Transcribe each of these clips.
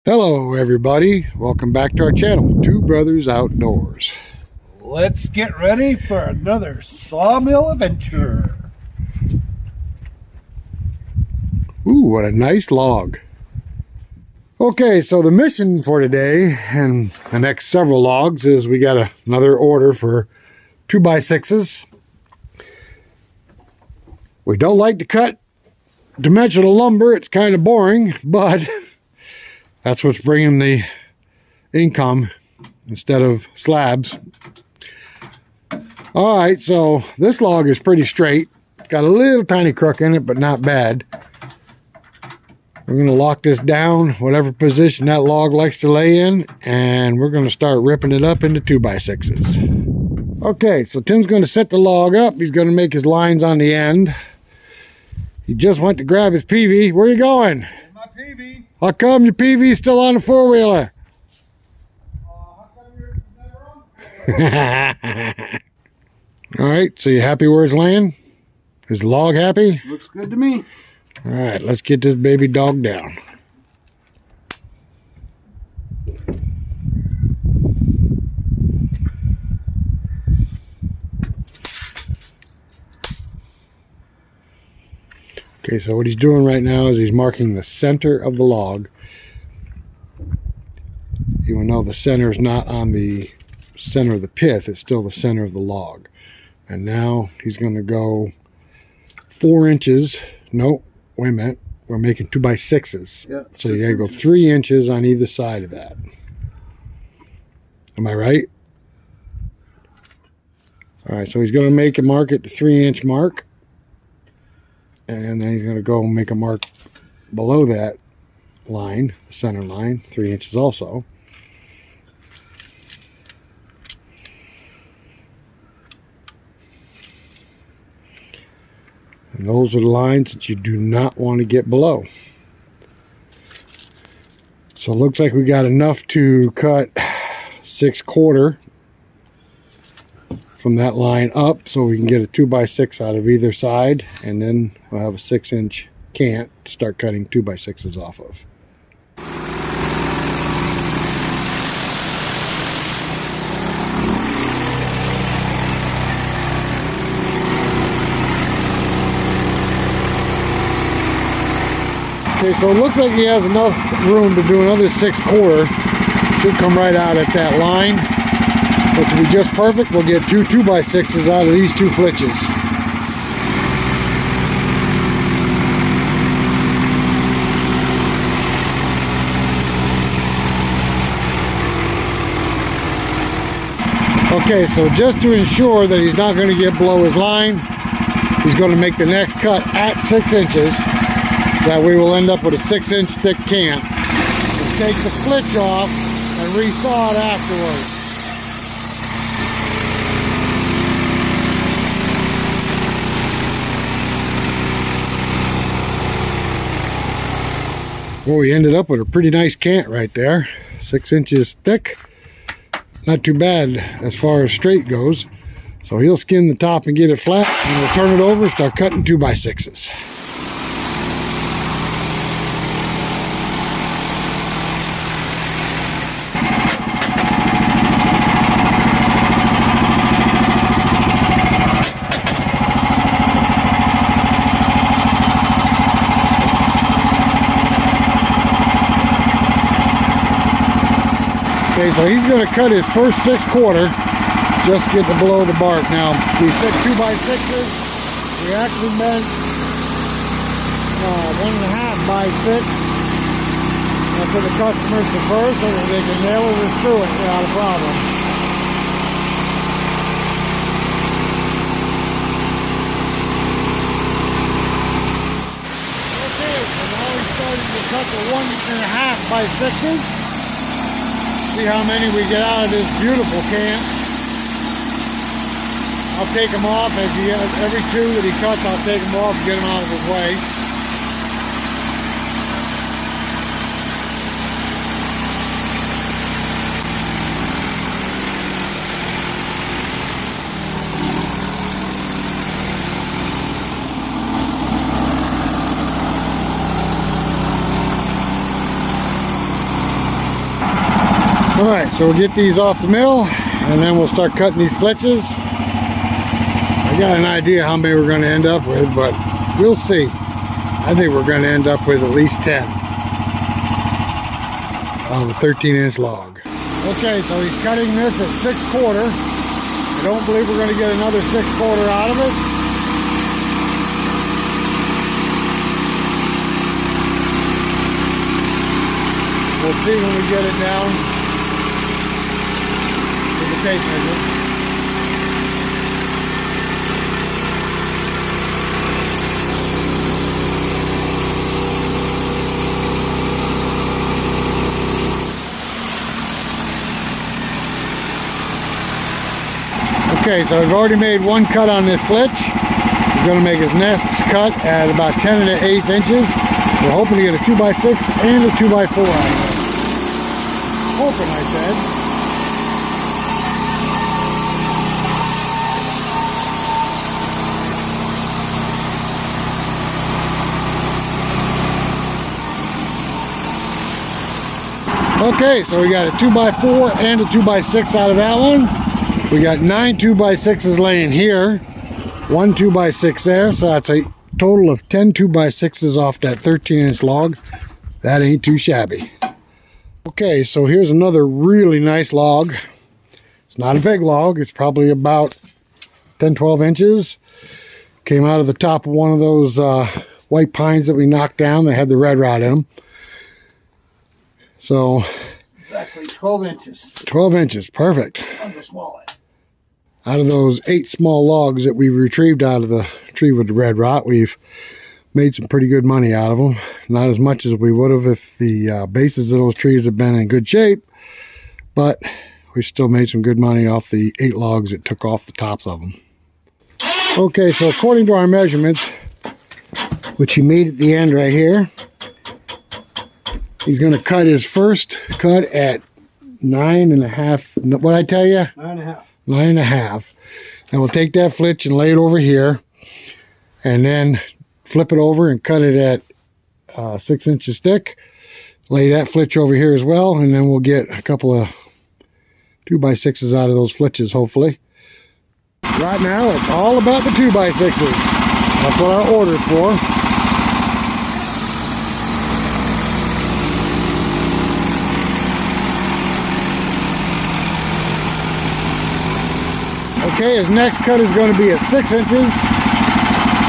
Hello everybody, welcome back to our channel, Two Brothers Outdoors. Let's get ready for another sawmill adventure. Ooh, what a nice log. Okay, so the mission for today and the next several logs is we got another order for 2x6s. We don't like to cut dimensional lumber, it's kind of boring, but that's what's bringing the income instead of slabs. All right, so this log is pretty straight. It's got a little tiny crook in it, but not bad. We're going to lock this down, whatever position that log likes to lay in, and we're going to start ripping it up into 2x6s. Okay, so Tim's going to set the log up. He's going to make his lines on the end. He just went to grab his PV. Where are you going? My PV. How come your PV's still on the four-wheeler? How come yours is never on? All right, so you happy where it's laying? Is the log happy? Looks good to me. All right, let's get this baby dog down. Okay, so what he's doing right now is he's marking the center of the log. Even though the center is not on the center of the pith, it's still the center of the log. And now he's going to go 4 inches. No, wait a minute. We're making 2x6s. Yeah, so you got to go 3 inches on either side of that. Am I right? All right, so he's going to make a mark at the 3-inch mark. And then he's going to go make a mark below that line, the center line, 3 inches also. And those are the lines that you do not want to get below. So it looks like we got enough to cut 6/4 from that line up, so we can get a 2x6 out of either side, and then we'll have a 6-inch cant to start cutting 2x6s off of. Okay, so it looks like he has enough room to do another 6/4. Should come right out at that line. Which will be just perfect. We'll get 2 2x6s out of these 2 flitches. Okay, so just to ensure that he's not going to get below his line, he's going to make the next cut at 6 inches. That way we'll end up with a 6-inch thick cant. We'll take the flitch off and resaw it afterwards. Well, we ended up with a pretty nice cant right there. 6 inches thick. Not too bad as far as straight goes. So he'll skin the top and get it flat, and we'll turn it over and start cutting 2x6s. Okay, so he's going to cut his first 6/4, just getting below the bark. Now, we said 2x6s. We actually meant 1.5x6. That's what the customers prefer, so that they can nail it or screw it without a problem. Okay, so now we're starting to cut the 1.5x6s. See how many we get out of this beautiful cant. I'll take them off as he has every 2 that he cuts. I'll take them off and get them out of his way. All right, so we'll get these off the mill and then we'll start cutting these flitches. I got an idea how many we're going to end up with, but we'll see. I think we're going to end up with at least 10 on a 13-inch log. Okay, so he's cutting this at 6/4. I don't believe we're going to get another 6/4 out of it. We'll see when we get it down to the tape measure. Okay, so I've already made one cut on this flitch. We're going to make his next cut at about 10 1/8 inches. We're hoping to get a 2x6 and a 2x4 out of it. Hoping, I said. Okay, so we got a 2x4 and a 2x6 out of that one. We got 9 2x6s laying here, 1 2x6 there, so that's a total of 10 2x6s off that 13-inch log. That ain't too shabby. Okay, so here's another really nice log. It's not a big log, it's probably about 10-12 inches. Came out of the top of one of those white pines that we knocked down that had the red rod in them. So Exactly 12 inches 12 inches, perfect. on the small end. Out of those 8 small logs that we retrieved out of the tree with the red rot, we've made some pretty good money out of them. Not as much as we would have if the bases of those trees had been in good shape, but we still made some good money off the 8 logs that took off the tops of them. Okay, so according to our measurements, which he made at the end right here, he's going to cut his first cut at 9.5. What'd I tell you? 9.5. 9.5. And we'll take that flitch and lay it over here and then flip it over and cut it at 6 inches thick. Lay that flitch over here as well, and then we'll get a couple of 2x6s out of those flitches, hopefully. Right now, it's all about the 2x6s. That's what our order's for. Okay, his next cut is going to be at 6 inches.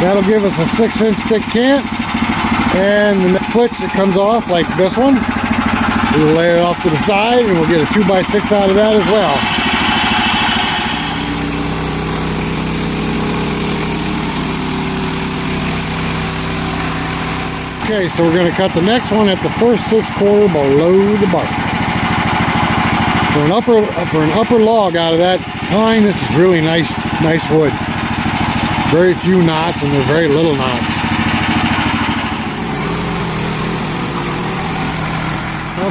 That'll give us a 6-inch thick cant. And the next flitch that comes off, like this one, we'll lay it off to the side and we'll get a 2x6 out of that as well. Okay, so we're going to cut the next one at the first 6/4 below the bark. For an upper log out of that pine, this is really nice wood. Very few knots, and there's very little knots.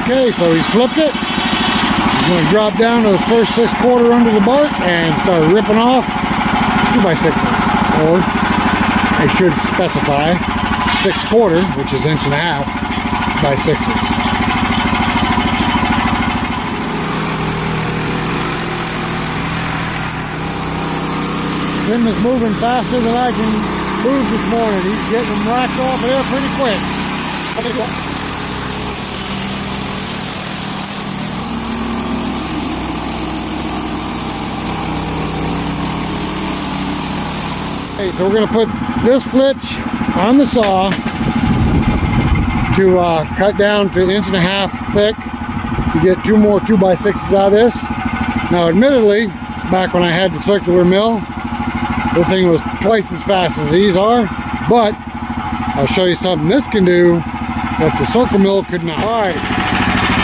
Okay, so he's flipped it. He's going to drop down those first 6/4 under the bark and start ripping off 2x6s, or I should specify 6/4, which is 1.5 by 6s. Tim is moving faster than I can move this morning. He's getting them racked off of there pretty quick. Okay, so we're going to put this flitch on the saw to cut down to 1.5 inches thick to get 2 more 2x6s out of this. Now, admittedly, back when I had the circular mill, the thing was twice as fast as these are, but I'll show you something this can do that the circle mill could not. All right,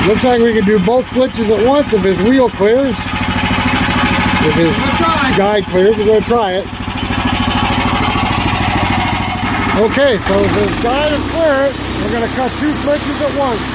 looks like we can do both flitches at once if his wheel clears. If his guide clears, we're going to try it. Okay, so if his guide is clear, we're going to cut 2 flitches at once.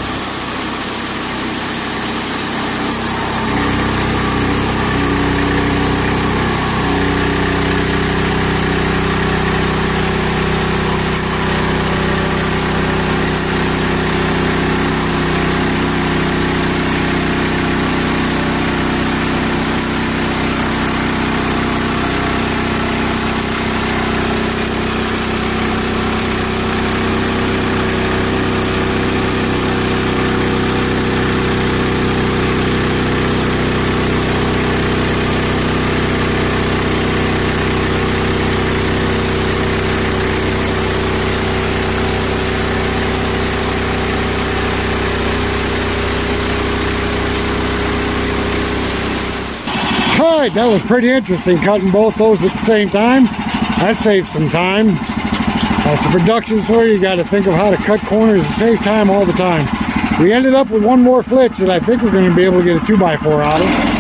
All right, that was pretty interesting, cutting both those at the same time. That saved some time. That's the production story. You got to think of how to cut corners and save time all the time. We ended up with one more flitch that I think we're going to be able to get a 2x4 out of.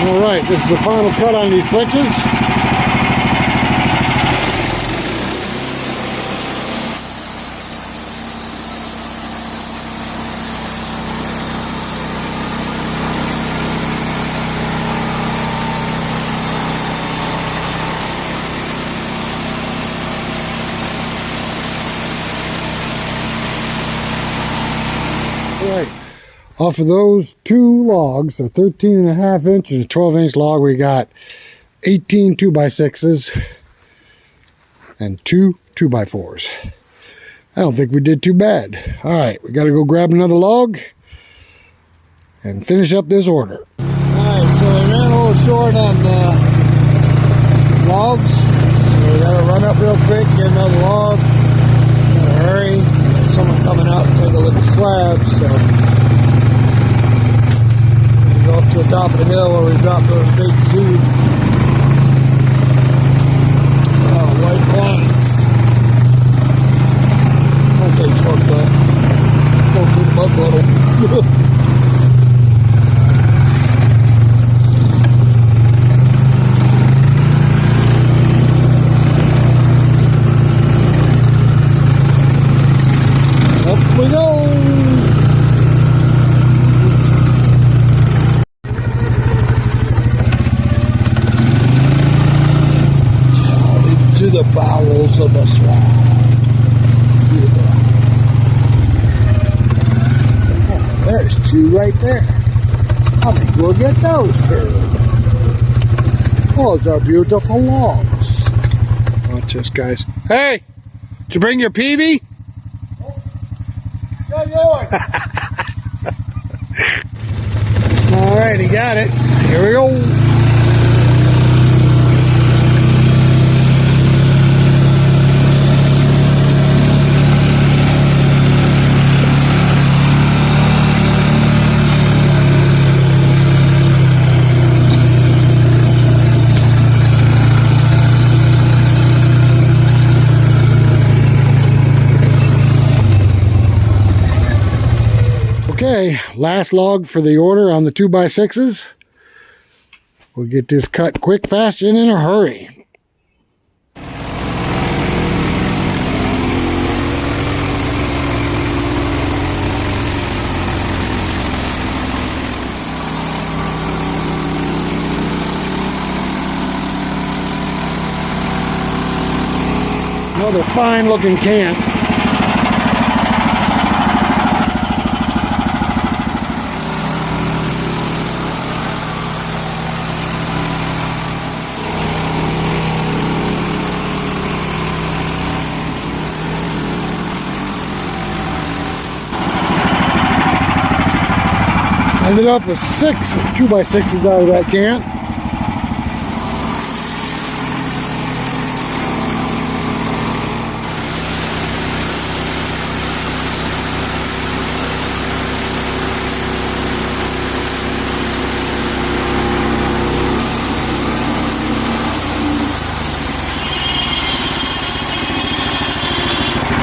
All right, this is the final cut on these flitches. All right. Off of those two logs, a 13.5 inch and a 12-inch log, we got 18 2x6s and 2 2x4s. I don't think we did too bad. All right, we got to go grab another log and finish up this order. All right, so we ran a little short on logs, so we got to run up real quick, get another log. Gotta hurry. Got someone coming out and take a look at slabs, so. Go up to the top of the hill where we dropped those big two white planks. Don't take shortcut. Go through the mud puddle. Up we go. The bowels of the swamp. Yeah. Oh, there's two right there. I think we'll get those two. Those are beautiful logs. Watch this, guys. Hey, did you bring your peavy? Got yours. All right, he got it. Here we go. Okay, last log for the order on the 2x6s. We'll get this cut quick, fast, and in a hurry. Another fine looking can. Ended up with 6 2x6s out of that can.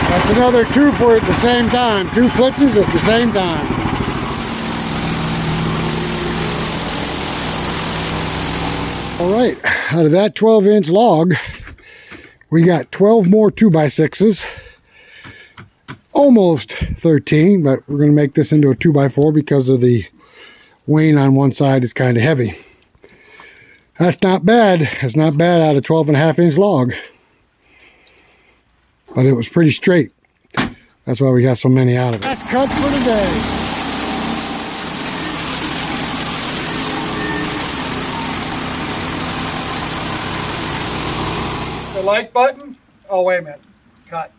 That's another 2 for at the same time. 2 flitches at the same time. All right, out of that 12-inch log, we got 12 more 2x6s. Almost 13, but we're going to make this into a 2x4 because of the weighing on one side is kind of heavy. That's not bad. That's not bad out of 12.5-inch log. But it was pretty straight. That's why we got so many out of it. That's cut for today. The like button. Oh, wait a minute. Cut.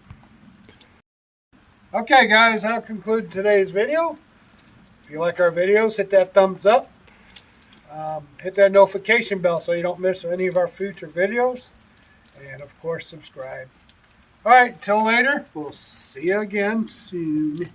Okay, guys, I'll conclude today's video. If you like our videos, hit that thumbs up. Hit that notification bell so you don't miss any of our future videos. And of course, subscribe. All right, till later. We'll see you again soon.